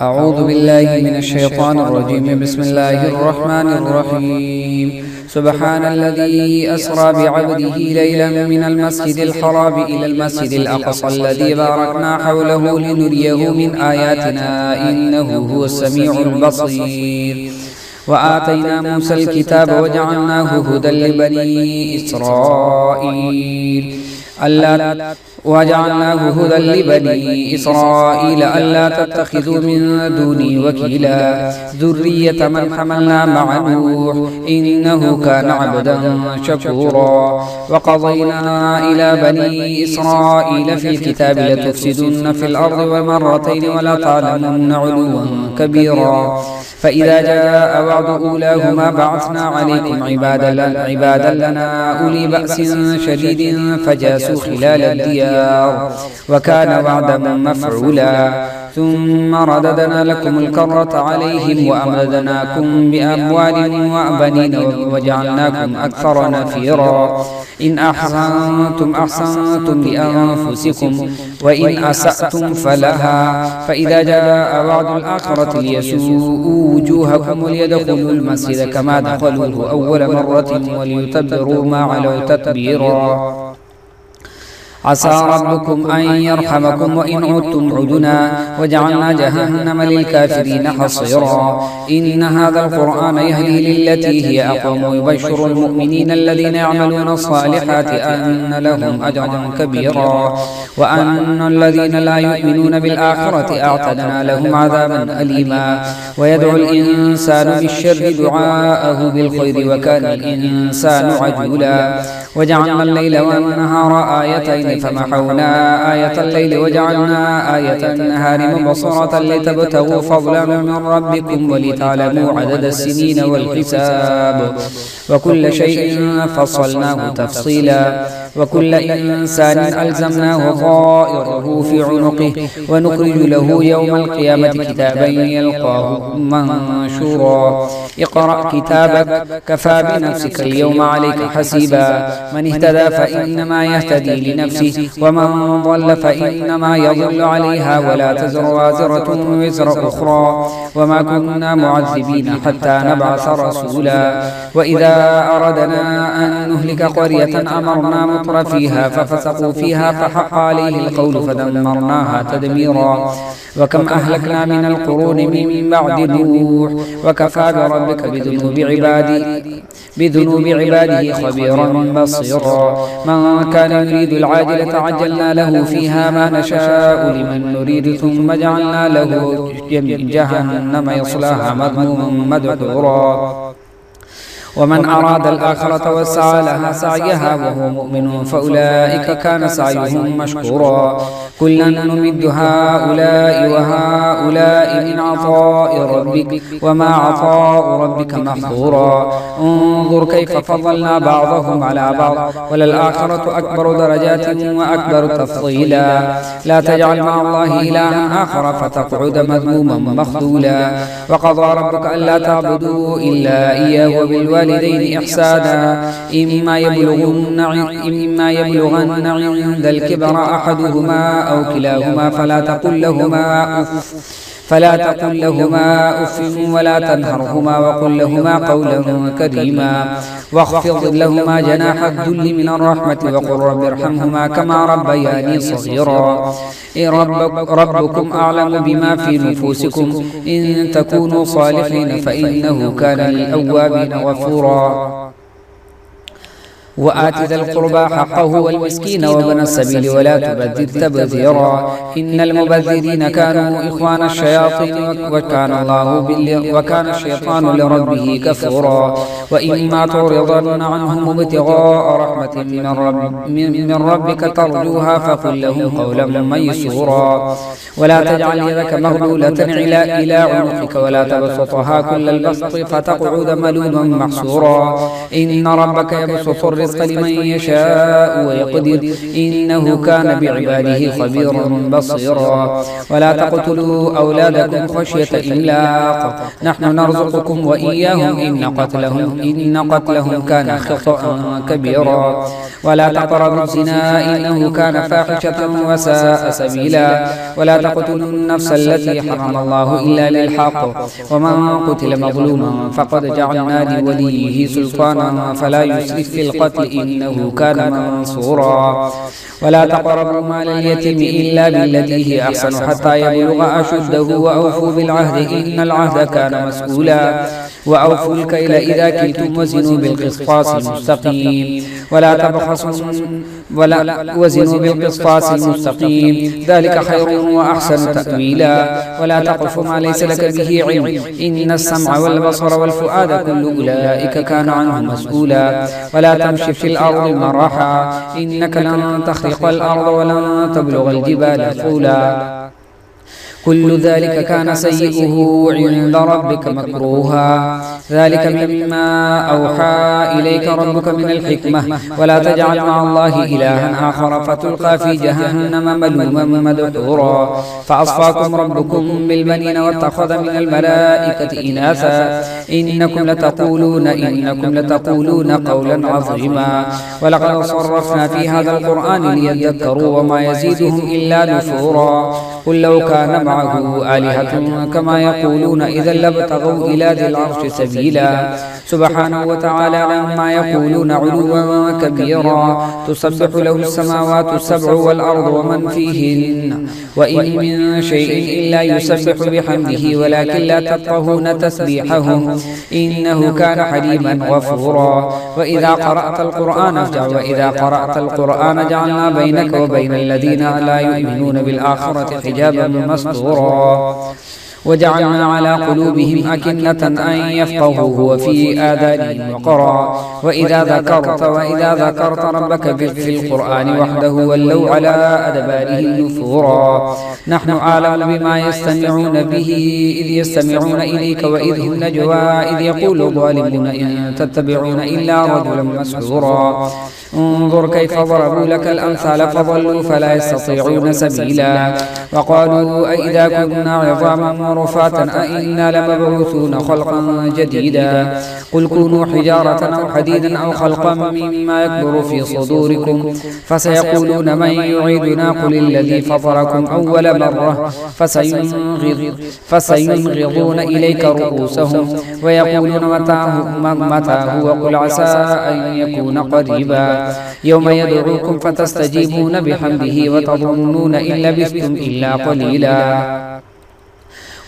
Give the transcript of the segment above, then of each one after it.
أعوذ بالله من الشيطان الرجيم. بسم الله الرحمن الرحيم. سبحان الذي أسرى بعبده ليلا من المسجد الحرام إلى المسجد الأقصى الذي باركنا حوله لنريه من آياتنا إنه هو السميع البصير. وآتينا موسى الكتاب وجعلناه هدى لبني إسرائيل ألا تتخذوا من دوني وكيلا ذرية من حملنا مع نوح إنه كان عبدا شكورا. وقضينا إلى بني إسرائيل في الكتاب لتفسدن في الأرض مرتين ولا تعلمن علوا كبيرا. فإذا جاء وعد أولاهما بعثنا عليكم عبادا لنا أولي بأس شديد فجاسوا خلال الديار وكان وعدا مفعولا. ثم رددنا لكم الكرة عليهم وأمددناكم بأموال وبنين وجعلناكم أكثر نفيرا. إن أحسنتم أحسنتم لأنفسكم وإن أسأتم فلها. فإذا جاء وعد الآخرة ليسوءوا وجوهكم وليدخلوا المسجد كما دخلوه أول مرة وليتبروا ما علوا تتبيرا. عسى ربكم أن يرحمكم وإن عدتم عدنا وجعلنا جهنم للكافرين حصيرا. إن هذا القرآن يهدي للتي هي أقوم ويبشر المؤمنين الذين يعملون الصالحات أن لهم أجرا كبيرا وأن الذين لا يؤمنون بالآخرة أعتدنا لهم عذابا أليما. ويدعو الإنسان بالشر دعاءه بالخير وكان الإنسان عجولا. وجعلنا الليل والنهار آيتين فمحونا آية الليل وجعلنا آية النهار مبصرة لتبتغوا فضلا من ربكم ولتعلموا عدد السنين والحساب وكل شيء فصلناه تفصيلا. وكل إنسان ألزمناه طائره في عنقه ونخرج له يوم القيامة كتابا يلقاه منشورا. اقرأ كتابك كفى بنفسك اليوم عليك حسيبا. من اهتدى فإنما يهتدي لنفسه ومن ضل فإنما يضل عليها ولا تزر وازرة وزر أخرى وما كنا معذبين حتى نبعث رسولا. وإذا أردنا أن نهلك قرية أمرنا مطر فيها ففسقوا فيها فحق عليه القول فدمرناها تدميرا. وكم أهلكنا من القرون من بعد نوح وكفى بربك بذنوب عباده خبيرا بصيرا. من كان يريد العاجلة عجلنا له فيها ما نشاء لمن نريد ثم جعلنا له جهنم يصلاها مذموما مدحورا. ومن أراد الآخرة وسعى لها سعيها وهو مؤمن فأولئك كان سعيهم مشكورا. كلا نمد هؤلاء وهؤلاء من عطاء ربك وما عطاء ربك محظورا. انظر كيف فضلنا بعضهم على بعض وللآخرة أكبر درجات وأكبر تفضيلا. لا تجعل مع الله إلها آخر فتقعد مذموما مخذولا. وقضى ربك ألا تعبدوا إلا إياه وبالوالدين إحسانا. إما يبلغن عند الكبر أحدهما أو كلاهما فلا تقل لهما أف ولا تنهرهما وقل لهما قولا كريما. واخفض لهما جناح الذل من الرحمة وقل رب ارحمهما كما ربياني صغيرا. ربكم أعلم بما في نفوسكم إن تكونوا صالحين فإنه كان للأوابين غفورا. وآت ذا القربى حقه والمسكين وابن السبيل ولا تبذر تبذيرا. إن المبذرين كانوا إخوان الشياطين وكان الشيطان لربه كفورا. وإما تعرضن عنهم ابتغاء رحمة من ربك ترجوها فقل لهم قولا ميسورا. ولا تجعل يدك مغلولة إلى عنقك ولا تبسطها كل البسط فتقعد ملوما محسورا. إن ربك يبسط الرزق الرزق لمن يشاء ويقدر إنه كان بعباده خبيرا بصيرا ولا تقتلوا أولادكم خشية إملاق نحن نرزقكم وإياهم إن قتلهم كان خطأ كبيرا ولا تقربوا الزنا إنه كان فاحشة وساء سبيلا ولا تقتلوا النفس التي حرم الله إلا للحق ومن قتل مظلوما فقد جعلنا لوليه سلطانا فلا يسرف في القتل إنه كان منصورا ولا تقربوا مال اليتيم إلا بالتي هي أحسن حتى يبلغ أشده وأوفوا بالعهد إن العهد كان مسؤولا وأوفوا الكيل إذا كلتم وزنوا بالقسطاس المستقيم وزنوا بالقسطاس المستقيم ذلك خير وأحسن تأويلا ولا تقف ما ليس لك به علم إن السمع والبصر والفؤاد كل أولئك كان عنه مسؤولا ولا تمشي في الأرض مرحا إنك لن تخرق الأرض ولن تبلغ الجبال طولا كل ذلك كان سيئه عند ربك مكروها ذلك مما أوحى إليك ربك من الحكمة ولا تجعل مع الله إلها آخر فتلقى في جهنم ملوما مدحورا فأصفاكم ربكم بالبنين واتخذ من الملائكة إناثا إنكم لتقولون قولا عظيما ولقد صرفنا في هذا القرآن ليذكروا وما يزيدهم إلا نفورا قل لو كان معه آلهة كما يقولون إذا لابتغوا إلى ذي العرش سبيلا سبحانه وتعالى عما يقولون علوا كبيرا تسبح له السماوات السبع والأرض ومن فيهن وإن من شيء إلا يسبح بحمده ولكن لا تفقهون تسبيحهم إنه كان حليما غفورا وإذا قرأت القرآن جعلنا بينك وبين الذين لا يؤمنون بالآخرة حجابا مستورا وجعلنا على قلوبهم أكنة أن يفقهوه وفي آذانهم وقرا وإذا ذكرت ربك في القرآن وحده ولوا على أدبارهم نفورا نحن أعلم بما يستمعون به إذ يستمعون إليك وإذ هم نجوى إذ يقول الظالمون إن تتبعون إلا رجلا مسحورا انظر كيف ضربوا لك الأمثال فضلوا فلا يستطيعون سبيلا وقالوا أئذا كنا عظاما ورفاتا أئنا لمبعوثون خلقا جديدا قل كونوا حجارة أو حديدا أو خلقا مما يكبر في صدوركم فسيقولون من يعيدنا قل الذي فطركم أول مرة فسينغضون إليك رؤوسهم ويقولون متى هو قل عسى أن يكون قريبا يوم يدعوكم فتستجيبون بحمده وتظنون إن لبثتم إلا قليلا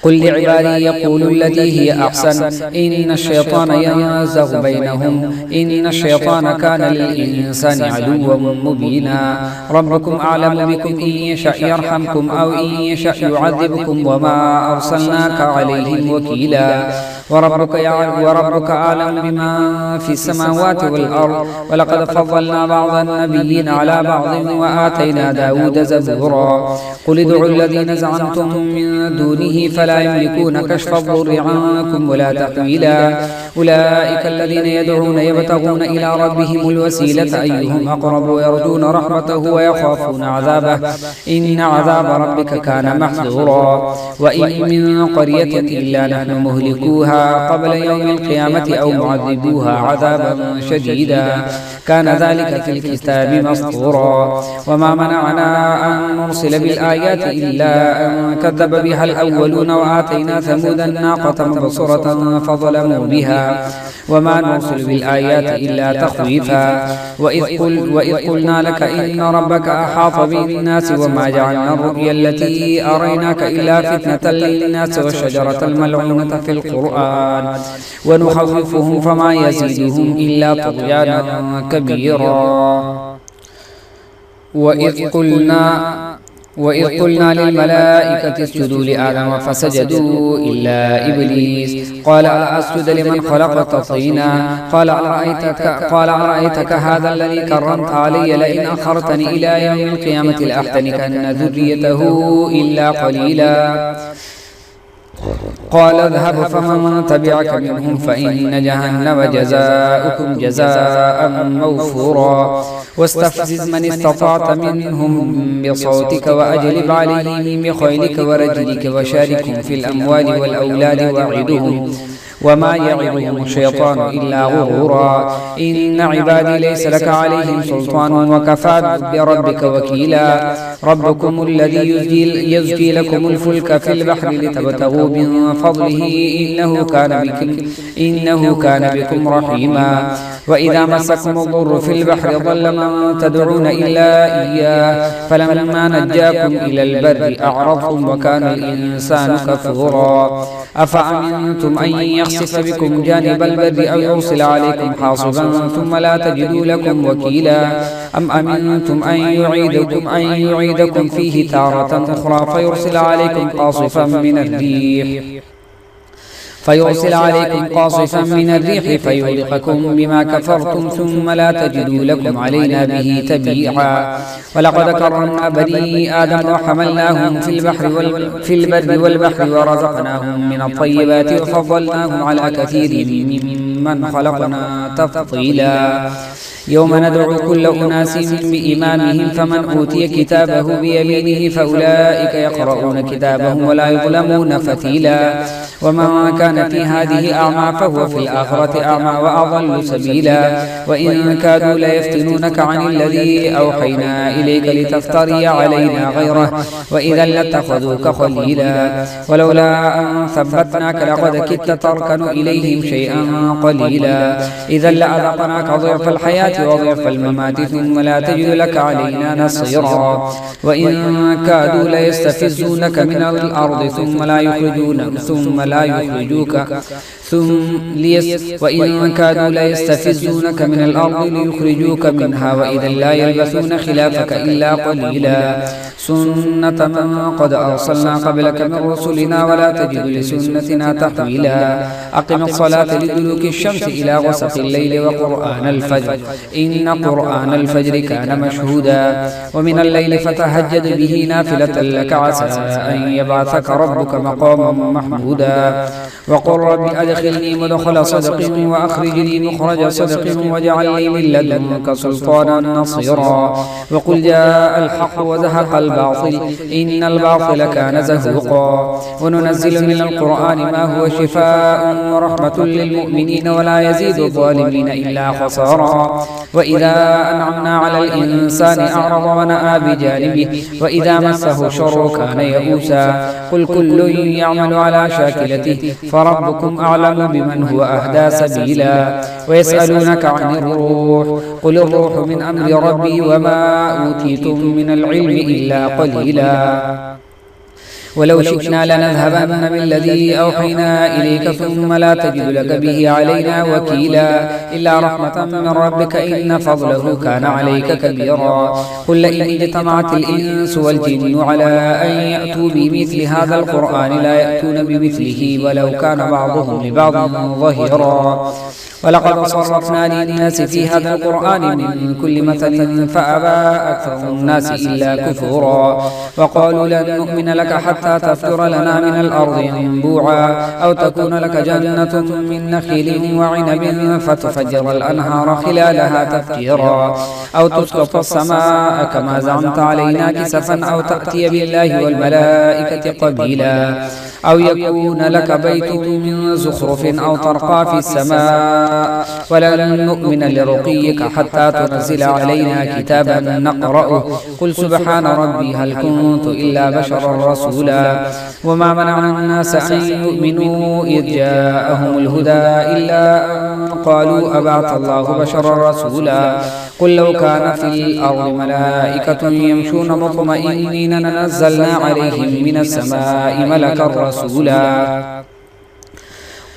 قل لعبادي يقولوا التي هي أحسن إن الشيطان ينزغ بينهم إن الشيطان كان للإنسان عدوا مبينا ربكم أعلم بكم إن يشاء يرحمكم أو إن يشاء يعذبكم وما أرسلناك عليهم وكيلا وربك أعلم بما في السماوات والأرض ولقد فضلنا بعض النبيين على بعض وآتينا داود زبورا قل ادعوا الذين زعمتم من دونه فلا يملكون كشف الضر عنكم ولا تحويلا أولئك الذين يدعون يبتغون إلى ربهم الوسيلة أيهم أقرب ويرجون رحمته ويخافون عذابه إن عذاب ربك كان محذورا وإن من قرية إلا نحن مهلكوها قبل يوم القيامة أو معذبوها عذابا شديدا كان ذلك في الكتاب مسطورا وما منعنا أن نرسل بالآيات إلا أن كذب بها الأولون وآتينا ثمود الناقة مبصرة فظلموا بها وما نرسل بالآيات إلا تخويفا وإذ قلنا لك إن ربك أحاط بالناس وما جعلنا الرؤيا التي أريناك إلا فتنة للناس والشجرة الملعونة في القرآن ونخوفهم فما يزيدهم إلا طغيانا كبيرا وإذ قلنا للملائكة اسجدوا لآدم فسجدوا إلا إبليس قال أسجد لمن خلقت طينا قال أرأيتك هذا الذي كرمت علي لئن أخرتني إلى يوم القيامة لأحتنكن ذريته إلا قليلا قال اذهب فمن تبعك منهم فإن جهنم جزاؤكم جزاء موفورا واستفزز من استطعت منهم بصوتك وأجلب عليهم بخيلك ورجلك وشاركهم في الأموال والأولاد وعدهم وما يعظهم الشيطان إلا غرورا إن عبادي ليس لك عليهم سلطان وكفى بربك وكيلا ربكم الذي يزجي لكم الفلك في البحر لتبتغوا من فضله إنه كان بكم رحيما وإذا مسكم الضر في البحر ضل من تدعون إلا إياه فلما نجاكم إلى البر أعرضتم وكان الإنسان كفورا أفأمنتم أن يخسف بكم جانب البر أو يرسل عليكم حاصبا ثم لا تجدوا لكم وكيلا أم أمنتم أن يعيدكم فيه تارة أخرى فيرسل عليكم قاصفا من الريح فيغرقكم بما كفرتم ثم لا تجدوا لكم علينا به تبيعا ولقد كرمنا بني آدم وحملناهم في البر والبحر ورزقناهم من الطيبات وفضلناهم على كثير ممن خلقنا تفضيلا يوم ندعو كل أناس بإمامهم فمن أوتي كتابه بيمينه فأولئك يقرؤون كتابهم ولا يظلمون فتيلا ومن كان في هذه أعمى فهو في الآخرة أعمى وأضل سبيلا وإن كادوا ليفتنونك عن الذي أوحينا إليك لتفتري علينا غيره وإذا لاتخذوك خليلا ولولا أن ثبتناك لقد كدت تركن إليهم شيئا قليلا إذا لأذقناك ضعف الحياة وضعف الممات ثم لا تجد لك علينا نصيرا وإن كادوا ليستفزونك من الأرض وإن كادوا ليستفزونك من الأرض ليخرجوك منها وإذا لا يلبثون خلافك إلا قليلا سنة من قد أرسلنا قبلك من رسلنا ولا تجد لسنتنا تحويلا أقم الصلاة لدلوك الشمس إلى غسق الليل وقرآن الفجر إن قرآن الفجر كان مشهودا ومن الليل فتهجد به نافلة لك عسى أن يبعثك ربك مقاما محمودا وقل رب أدخلني مدخل صدق وأخرجني مخرج صدق واجعل لي من لدنك سلطانا نصيرا وقل جاء الحق وزهق الباطل إن الباطل كان زهوقا وننزل من القرآن ما هو شفاء ورحمة للمؤمنين ولا يزيد الظالمين إلا خسارا وإذا أنعمنا على الإنسان أعرض ونأى بجانبه وإذا مسه شر كان يئوسا قل كل يعمل على شاكلته فربكم أعلم بمن هو أهدى سبيلا ويسألونك عن الروح قل الروح من أمر ربي وما أوتيتم من العلم إلا قليلا ولو شئنا لنذهبن بالذي أوحينا إليك ثم لا تجد لك به علينا وكيلا إلا رحمة من ربك إن فضله كان عليك كبيرا قل لئن اجتمعت الإنس والجن على أن يأتوا بمثل هذا القرآن لا يأتون بمثله ولو كان بعضهم لبعض ظهيرا ولقد صرفنا للناس في هذا القرآن من كل مثل فأبى أكثر الناس إلا كفورا وقالوا لن نؤمن لك حتى تفجر لنا من الأرض ينبوعا أو تكون لك جنة من نخيل وعنب فتفجر الأنهار خلالها تفجيرا أو تسقط السماء كما زعمت علينا كسفا أو تأتي بالله والملائكة قبيلا أو يكون لك بيت من زخرف أو ترقى في السماء ولن نؤمن لرقيك حتى تنزل علينا كتابا نقرأه قل سبحان ربي هل كنت إلا بشرا رسولا وما منع الناس أن يؤمنوا إذ جاءهم الهدى إلا أن قالوا أبعث الله بشرا رسولا قل لو كان في الأرض ملائكة يمشون مطمئنين لنزلنا عليهم من السماء ملكا رسولا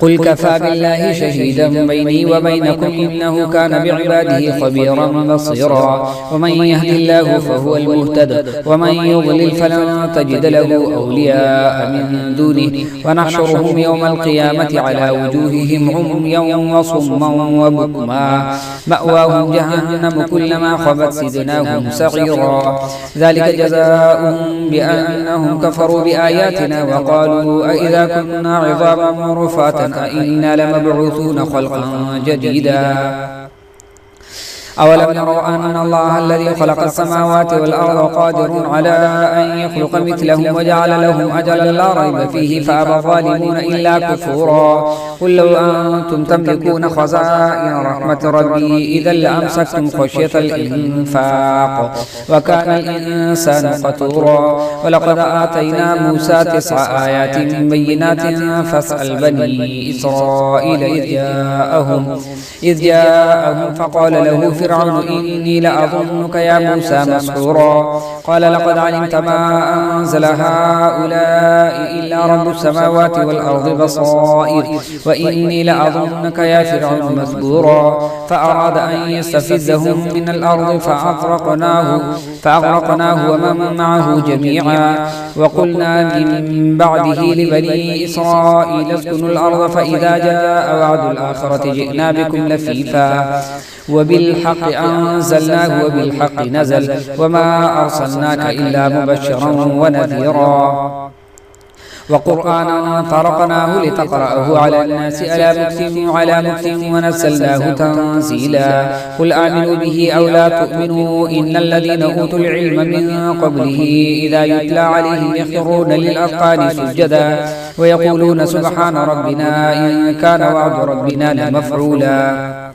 قل كفى بالله شهيدا بيني وبينكم إنه كان بعباده خبيرا بصيرا ومن يهد الله فهو المهتد ومن يضلل فلن تجد له أولياء من دونه ونحشرهم يوم القيامة على وجوههم عميا وصما وبكما مأواهم جهنم كلما خبت زدناهم سعيرا ذلك جزاؤهم بأنهم كفروا بآياتنا وقالوا أئذا كنا عظاما رفاتا أئنا لمبعوثون خلقا جديدا أولم يروا أن الله الذي خلق السماوات والأرض قادر على أن يخلق مثلهم وجعل لهم أجلا لا ريب فيه فأبى الظالمون إلا كفورا قل لو أنتم تملكون خزائن رحمة ربي إذا لأمسكتم خشية الإنفاق وكان الإنسان قتورا ولقد آتينا موسى 9 آيات بينات فاسأل بني إسرائيل إذ جاءهم فقال له فرعون إني لأظنك يا موسى مسحورا قال لقد علمت ما أنزل هؤلاء إلا رب السماوات والأرض بصائر وإني لأظنك يا فرعون مثبورا فأراد أن يستفزهم من الأرض فأغرقناه ومن معه جميعا وقلنا من بعده لبني إسرائيل اسكنوا الأرض فإذا جاء وعد الآخرة جئنا بكم لفيفا وبالحق أنزلناه وبالحق نزل وما أرسلناك إلا مبشرا ونذيرا وقرآنا فرقناه لتقرأه على الناس على مكث ونزلناه تنزيلا قل آمنوا به أو لا تؤمنوا إن الذين أوتوا العلم من قبله إذا يتلى عليهم يخرون للأذقان سجدا ويقولون سبحان ربنا إن كان وعد ربنا لمفعولا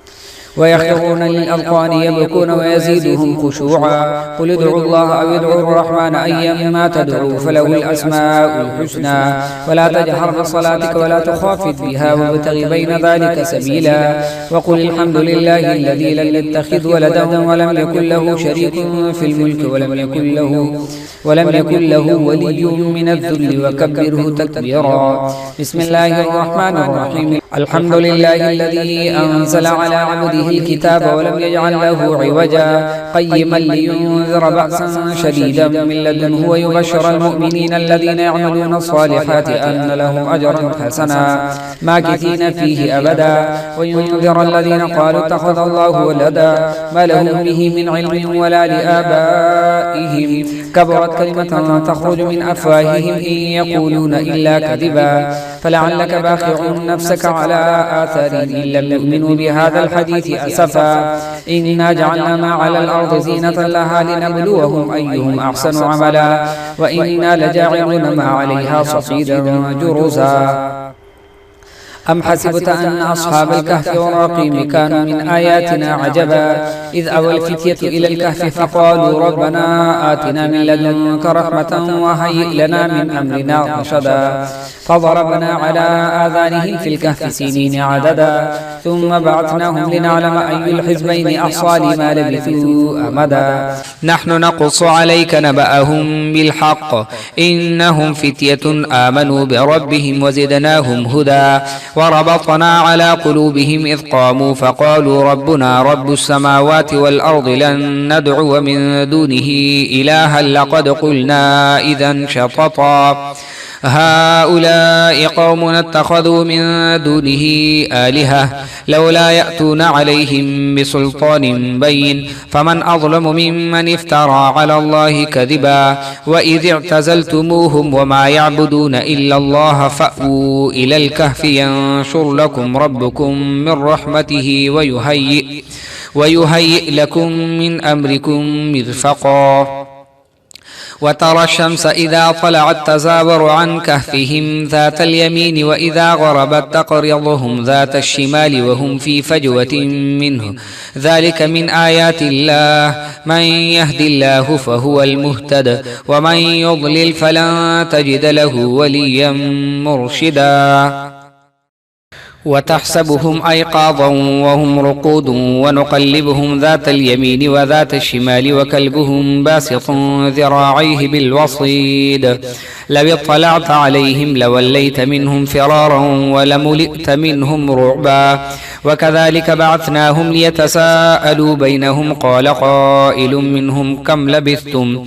ويخرون للأذقان يبكون ويزيدهم خشوعا قل ادعوا الله أو ادعوا الرحمن أيما تدعوا فله الأسماء الحسنى ولا تجهر بصلاتك ولا تخافت بها وابتغ بين ذلك سبيلا وقل الحمد لله الذي لم يتخذ ولدا ولم يكن له شريك في الملك ولم يكن له ولي من الذل وكبره تكبيرا بسم الله الرحمن الرحيم الحمد لله الذي أنزل على عبده الكتاب ولم يجعل له عوجا قيما لينذر بأسا شديدا من لدنه ويبشر المؤمنين الذين يعملون الصالحات أن لهم أجرا حسنا ماكثين فيه أبدا وينذر الذين قالوا اتخذ الله ولدا ما لهم به من علم ولا لآبائهم كبرت كلمة تخرج من أفواههم إن يقولون إلا كذبا فلعلك باخع نفسك على آثارهم إن لم يؤمنوا بهذا الحديث أسفا إنا جعلنا ما على الأرض زينة لها لنبلوهم أيهم أحسن عملا وإنا لجاعلون ما عليها صعيدا جرزا أم حسبت أن أصحاب الكهف والرقيم كانوا من آياتنا عجبا إذ أوى الفتية إلى الكهف فقالوا ربنا آتنا من لدنك رحمة وهيئ لنا من أمرنا رشدا فضربنا على آذانهم في الكهف سنين عددا ثم بعثناهم لنعلم أي الحزبين أحصى لما لبثوا أمدا نحن نقص عليك نبأهم بالحق إنهم فتية آمنوا بربهم وزدناهم هدى وربطنا على قلوبهم إذ قاموا فقالوا ربنا رب السماوات والأرض لن ندعو من دونه إلها لقد قلنا إذا شططا هؤلاء قوم اتخذوا من دونه آلهة لولا يأتون عليهم بسلطان بين فمن أظلم ممن افترى على الله كذبا وإذ اعتزلتموهم وما يعبدون إلا الله فأووا إلى الكهف ينشر لكم ربكم من رحمته ويهيئ لكم من أمركم مرفقا وترى الشمس إذا طلعت تزاور عن كهفهم ذات اليمين وإذا غربت تقرضهم ذات الشمال وهم في فجوة منه ذلك من آيات الله من يهد الله فهو المهتد ومن يضلل فلن تجد له وليا مرشدا وتحسبهم أيقاظا وهم رقود ونقلبهم ذات اليمين وذات الشمال وكلبهم باسط ذراعيه بالوصيد لو اطلعت عليهم لوليت منهم فرارا ولملئت منهم رعبا وكذلك بعثناهم ليتساءلوا بينهم قال قائل منهم كم لبثتم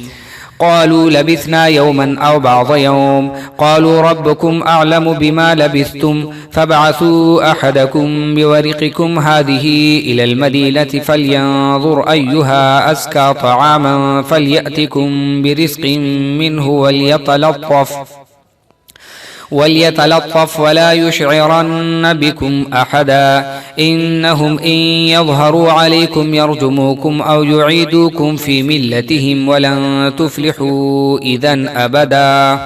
قالوا لبثنا يوما أو بعض يوم قالوا ربكم أعلم بما لبثتم فابعثوا أحدكم بورقكم هذه إلى المدينة فلينظر أيها أزكى طعاما فليأتكم برزق منه وليتلطف ولا يشعرن بكم أحدا إنهم إن يظهروا عليكم يرجموكم أو يعيدوكم في ملتهم ولن تفلحوا إذن أبدا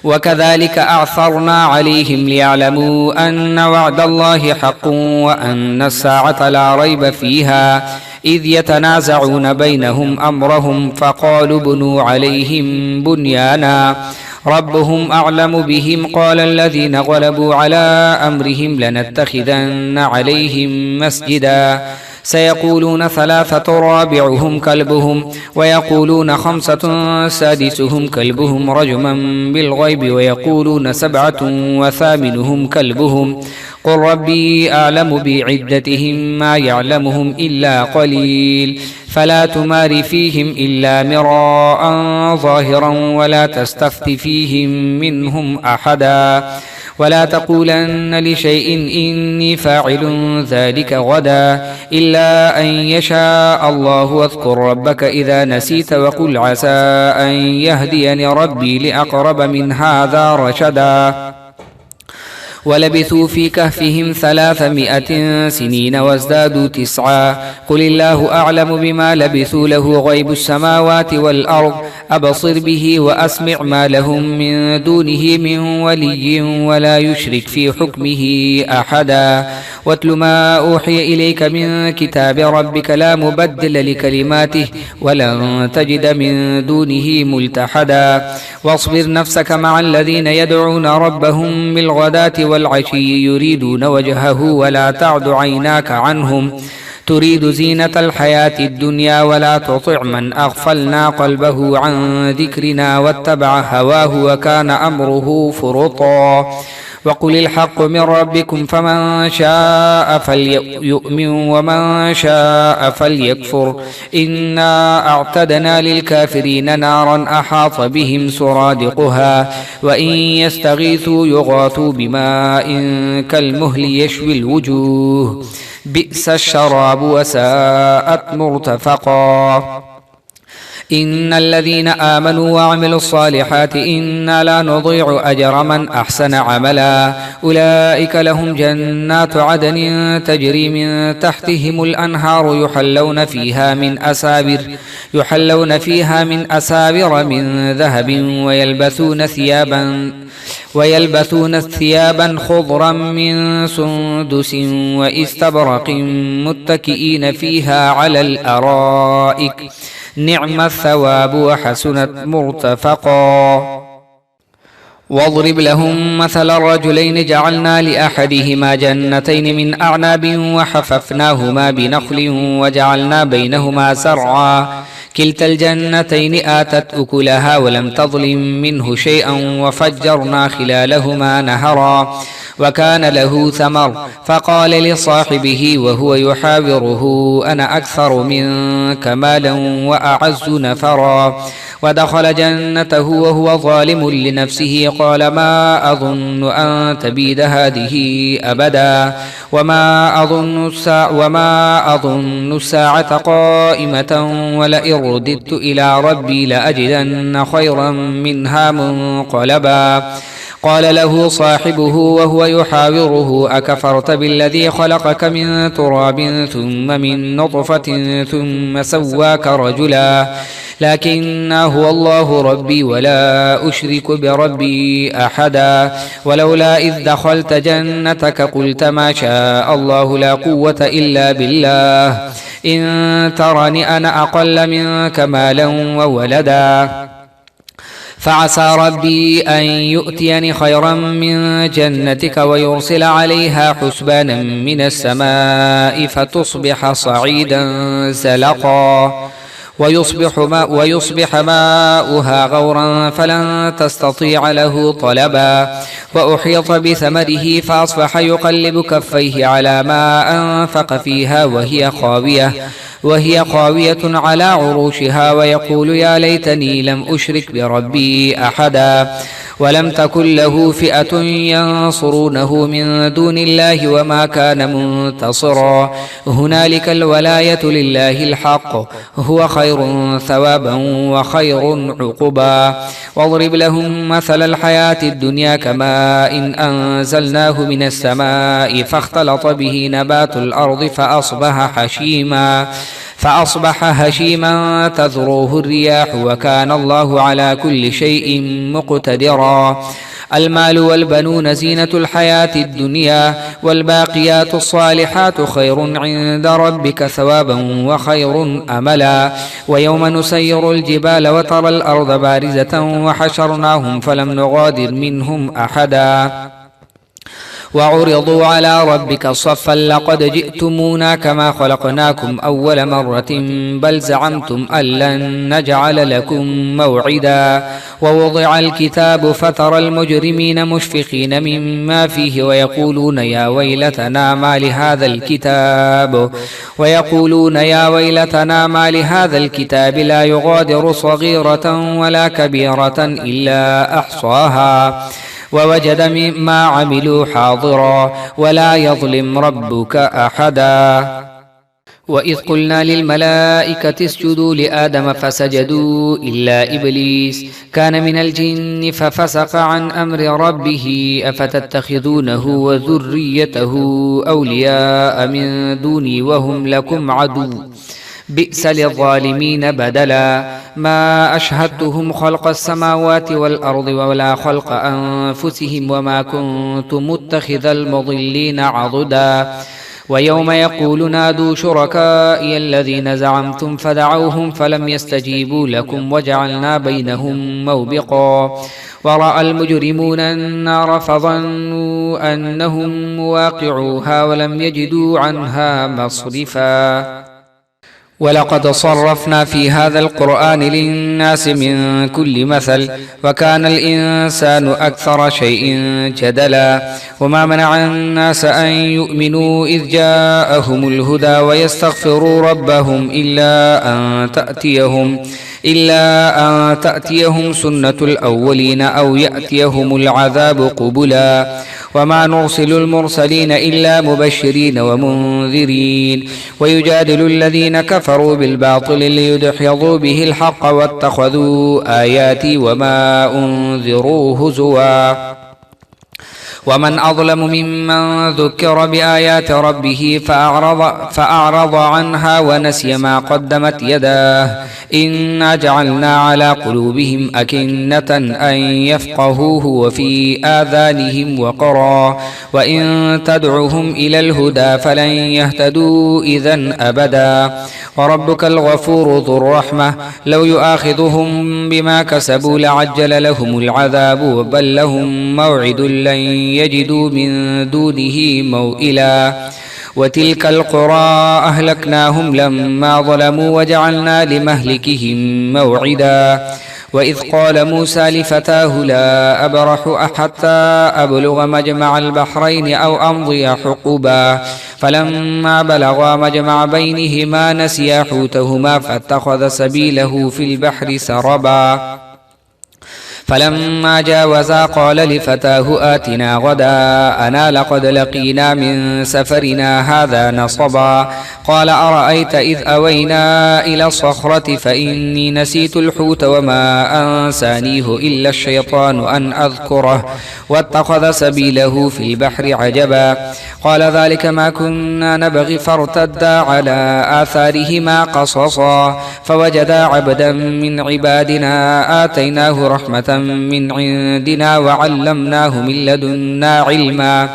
وكذلك أعثرنا عليهم ليعلموا أن وعد الله حق وأن الساعة لا ريب فيها إذ يتنازعون بينهم أمرهم فقالوا بنوا عليهم بنيانا ربهم أعلم بهم قال الذين غلبوا على أمرهم لنتخذن عليهم مسجدا سيقولون 3 رابعهم كلبهم ويقولون 5 سادسهم كلبهم رجما بالغيب ويقولون 7 وثامنهم كلبهم قل ربي أعلم بعدتهم ما يعلمهم إلا قليل فلا تمار فيهم إلا مراء ظاهرا ولا تستفت فيهم منهم أحدا ولا تقولن لشيء إني فاعل ذلك غدا إلا أن يشاء الله واذكر ربك إذا نسيت وقل عسى أن يهديني ربي لأقرب من هذا رشدا ولبثوا في كهفهم 300 سنين وازدادوا 9 قل الله أعلم بما لبثوا له غيب السماوات والأرض أبصر به وأسمع ما لهم من دونه من ولي ولا يشرك في حكمه أحدا واتل ما أوحي إليك من كتاب ربك لا مبدل لكلماته ولن تجد من دونه ملتحدا واصبر نفسك مع الذين يدعون ربهم بالغداة والعشي يريدون وجهه ولا تعد عيناك عنهم تريد زينة الحياة الدنيا ولا تطع من أغفلنا قلبه عن ذكرنا واتبع هواه وكان أمره فرطا وقل الحق من ربكم فمن شاء فليؤمن ومن شاء فليكفر إنا أعتدنا للكافرين نارا أحاط بهم سرادقها وإن يستغيثوا يغاثوا بماء كالمهل يشوي الوجوه بئس الشراب وساءت مرتفقا إن الذين آمنوا وعملوا الصالحات إنا لا نضيع أجر من أحسن عملا أولئك لهم جنات عدن تجري من تحتهم الأنهار يحلون فيها من أساور من ذهب ويلبسون ثيابا خضرا من سندس واستبرق متكئين فيها على الأرائك نعم الثواب وحسنت مرتفقا واضرب لهم مثل الرجلين جعلنا لأحدهما جنتين من أعناب وحففناهما بنخل وجعلنا بينهما زرعا كلتا الجنتين آتت أكلها ولم تظلم منه شيئا وفجرنا خلالهما نهرا وكان له ثمر فقال لصاحبه وهو يحاوره أنا أكثر منك مالا وأعز نفرا ودخل جنته وهو ظالم لنفسه قال ما أظن أن تبيد هذه أبدا وما أظن الساعة قائمة ولئن رددت إلى ربي لأجدن خيرا منها منقلبا قال له صاحبه وهو يحاوره أكفرت بالذي خلقك من تراب ثم من نطفة ثم سواك رجلا لكن هو الله ربي ولا أشرك بربي أحدا ولولا إذ دخلت جنتك قلت ما شاء الله لا قوة إلا بالله إن ترني أنا أقل منك مالا وولدا فعسى ربي أن يؤتيني خيرا من جنتك ويرسل عليها حسبانا من السماء فتصبح صعيدا زلقا ويصبح ماؤها غورا فلن تستطيع له طلبا وأحيط بثمره فأصبح يقلب كفيه على ما أنفق فيها وهي خاوية على عروشها ويقول يا ليتني لم أشرك بربي أحدا ولم تكن له فئة ينصرونه من دون الله وما كان منتصرا هنالك الولاية لله الحق هو خير ثوابا وخير عقبا واضرب لهم مثل الحياة الدنيا كماء إن أنزلناه من السماء فاختلط به نبات الأرض فأصبح هشيما تذروه الرياح وكان الله على كل شيء مقتدرا المال والبنون زينة الحياة الدنيا والباقيات الصالحات خير عند ربك ثوابا وخير أملا ويوم نسير الجبال وترى الأرض بارزة وحشرناهم فلم نغادر منهم أحدا وعرضوا على ربك صفا لقد جئتمونا كما خلقناكم أول مرة بل زعمتم أن لن نجعل لكم موعدا ووضع الكتاب فترى المجرمين مشفقين مما فيه ويقولون يا ويلتنا ما لهذا الكتاب لا يغادر صغيرة ولا كبيرة إلا أحصاها ووجد مما عملوا حاضرا ولا يظلم ربك أحدا وإذ قلنا للملائكة اسجدوا لآدم فسجدوا إلا إبليس كان من الجن ففسق عن أمر ربه أفتتخذونه وذريته أولياء من دوني وهم لكم عدو بئس للظالمين بدلا ما أشهدتهم خلق السماوات والأرض ولا خلق أنفسهم وما كنت متخذ المضلين عضدا ويوم يقول نادوا شركائي الذين زعمتم فدعوهم فلم يستجيبوا لكم وجعلنا بينهم موبقا ورأى المجرمون النار فظنوا أنهم مواقعوها ولم يجدوا عنها مصرفا ولقد صرفنا في هذا القرآن للناس من كل مثل وكان الإنسان أكثر شيء جدلا وما منع الناس أن يؤمنوا إذ جاءهم الهدى ويستغفروا ربهم إلا أن تأتيهم سنة الأولين أو يأتيهم العذاب قبلا وما نرسل المرسلين إلا مبشرين ومنذرين ويجادل الذين كفروا بالباطل ليدحضوا به الحق واتخذوا آياتي وما أنذروا هزوا ومن أظلم ممن ذكر بآيات ربه فأعرض عنها ونسي ما قدمت يداه إنا جعلنا على قلوبهم أكنة أن يفقهوه وفي آذانهم وقرا وإن تدعهم إلى الهدى فلن يهتدوا إذن أبدا وربك الغفور ذو الرحمة لو يؤاخذهم بما كسبوا لعجل لهم العذاب بل لهم موعد لن يجدوا من دونه موئلا وتلك القرى أهلكناهم لما ظلموا وجعلنا لمهلكهم موعدا وإذ قال موسى لفتاه لا أبرح حتى أبلغ مجمع البحرين أو أمضي حقبا فلما بلغا مجمع بينهما نسيا حوتهما فاتخذ سبيله في البحر سربا فلما جاوزا قال لفتاه آتنا غداءنا لقد لقينا من سفرنا هذا نصبا قال أرأيت إذ أوينا إلى الصخرة فإني نسيت الحوت وما أنسانيه إلا الشيطان أن أذكره واتخذ سبيله في البحر عجبا قال ذلك ما كنا نبغي فارتدا على آثارهما قصصا فوجدا عبدا من عبادنا آتيناه رحمة من عندنا وعلمناه من لدنا علما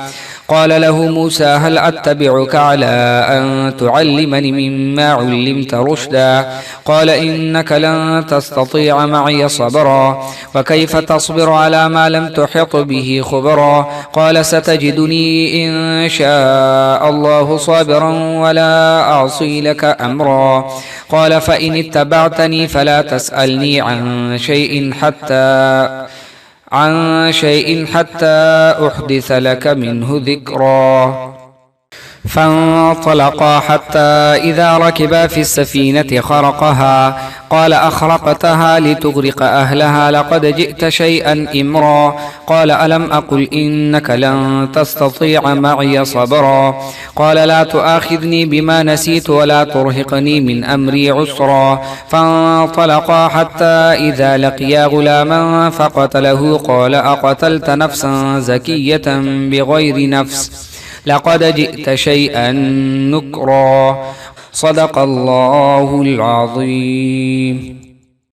قال له موسى هل أتبعك على أن تعلمني مما علمت رشدا قال إنك لن تستطيع معي صبرا وكيف تصبر على ما لم تحط به خبرا قال ستجدني إن شاء الله صابرا ولا أعصي لك أمرا قال فإن اتبعتني فلا تسألني عن شيء حتى أحدث لك منه ذكرا فانطلقا حتى إذا ركبا في السفينة خرقها قال أخرقتها لتغرق أهلها لقد جئت شيئا إمرا قال ألم أقل إنك لن تستطيع معي صبرا قال لا تؤاخذني بما نسيت ولا ترهقني من أمري عسرا فانطلقا حتى إذا لقيا غلاما فقتله قال أقتلت نفسا زكية بغير نفس لقد جئت شيئا نكرا صدق الله العظيم.